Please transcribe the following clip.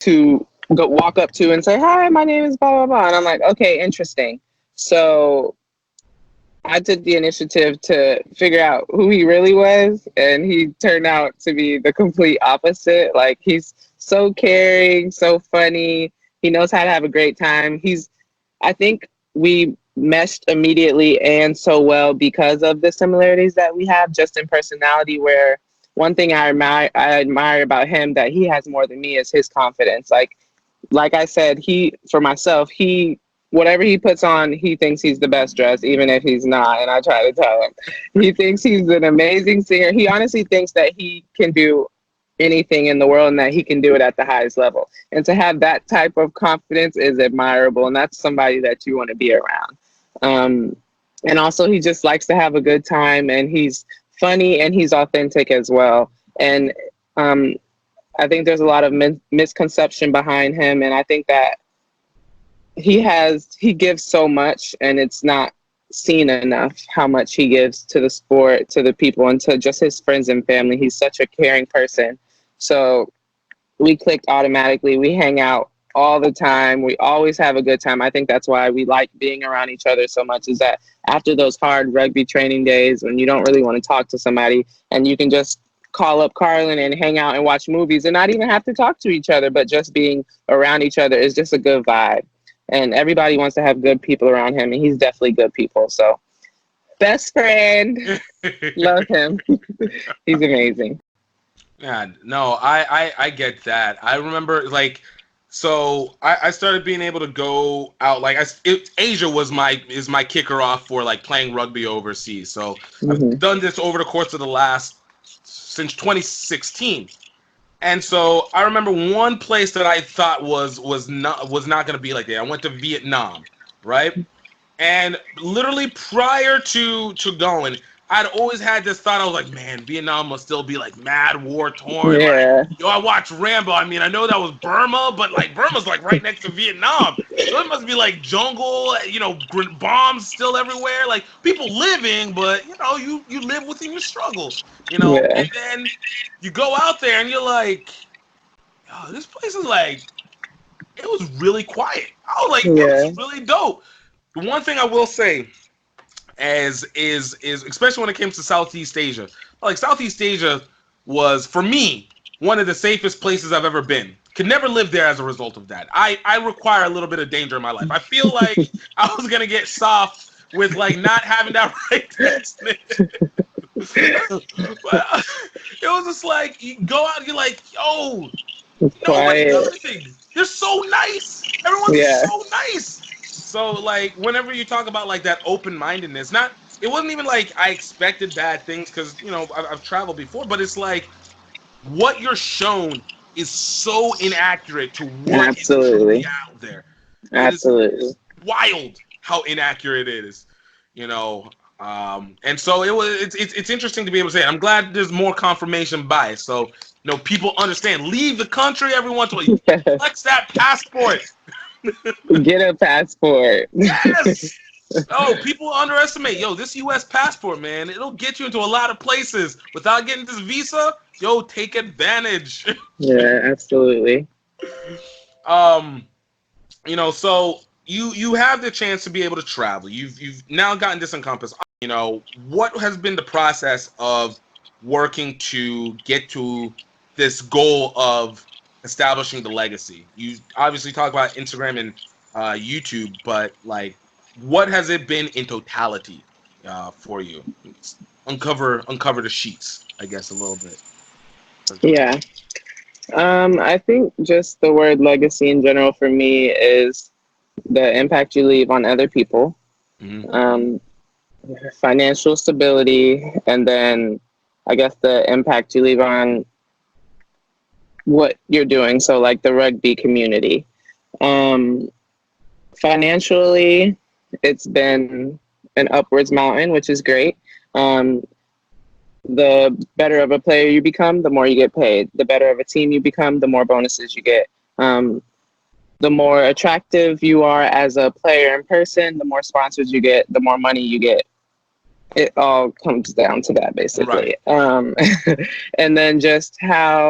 to go walk up to and say, "Hi, my name is blah blah blah," and I'm like, "Okay, interesting." So I took the initiative to figure out who he really was, and he turned out to be the complete opposite. Like, he's so caring, so funny. He knows how to have a great time. I think we meshed immediately and so well because of the similarities that we have just in personality, where one thing I admire about him that he has more than me is his confidence. Like I said, for myself, whatever he puts on, he thinks he's the best dressed, even if he's not. And I try to tell him, he thinks he's an amazing singer. He honestly thinks that he can do anything in the world and that he can do it at the highest level. And to have that type of confidence is admirable. And that's somebody that you want to be around. And also, he just likes to have a good time, and he's funny and he's authentic as well. And I think there's a lot of misconception behind him. And I think that he gives so much, and it's not seen enough how much he gives to the sport, to the people, and to just his friends and family. He's such a caring person. So we clicked automatically. We hang out all the time. We always have a good time. I think that's why we like being around each other so much, is that after those hard rugby training days when you don't really want to talk to somebody, and you can just call up Carlin and hang out and watch movies and not even have to talk to each other, but just being around each other is just a good vibe. And everybody wants to have good people around him, and he's definitely good people. So, best friend, love him. He's amazing. Yeah, no, I get that. I remember, like, so I started being able to go out, like, Asia is my kicker off for, like, playing rugby overseas. So I've done this over the course of since 2016. And so I remember one place that I thought was not going to be like that. I went to Vietnam, right? And literally prior to going, I'd always had this thought. I was like, man, Vietnam must still be like mad war torn. Yeah. Like, I watched Rambo. I mean, I know that was Burma, but like Burma's like right next to Vietnam. So it must be like jungle, bombs still everywhere. Like people living, but you live within your struggles, Yeah. And then you go out there and you're like, oh, this place is like, it was really quiet. I was like, this is really dope. The one thing I will say is especially when it comes to Southeast Asia, like Southeast Asia was, for me, one of the safest places I've ever been. Could never live there as a result of that. I require a little bit of danger in my life. I feel like I was gonna get soft with like not having that right destiny. But it was just like, you go out, you're like, yo, nobody does anything. They're so nice. Everyone's so nice. So like whenever you talk about like that open-mindedness, it wasn't even like I expected bad things, because I've traveled before, but it's like what you're shown is so inaccurate to what is truly out there. Absolutely. It is wild how inaccurate it is, and so it's interesting to be able to say it. I'm glad there's more confirmation bias, so people understand. Leave the country every once in a while. Flex that passport. Get a passport. Yes. Oh, people underestimate. Yo, this U.S. passport, man, it'll get you into a lot of places without getting this visa. Yo, take advantage. Yeah, absolutely. So you have the chance to be able to travel. You've now gotten this encompassed. What has been the process of working to get to this goal of establishing the legacy? You obviously talk about Instagram and YouTube, but like, what has it been in totality for you? Uncover the sheets, I guess, a little bit. Yeah. I think just the word legacy in general for me is the impact you leave on other people, financial stability, and then I guess the impact you leave on what you're doing. So like the rugby community. Financially, it's been an upwards mountain, which is great. The better of a player you become, the more you get paid. The better of a team you become, the more bonuses you get. The more attractive you are as a player in person, the more sponsors you get, the more money you get. It all comes down to that, basically. Right. And then just how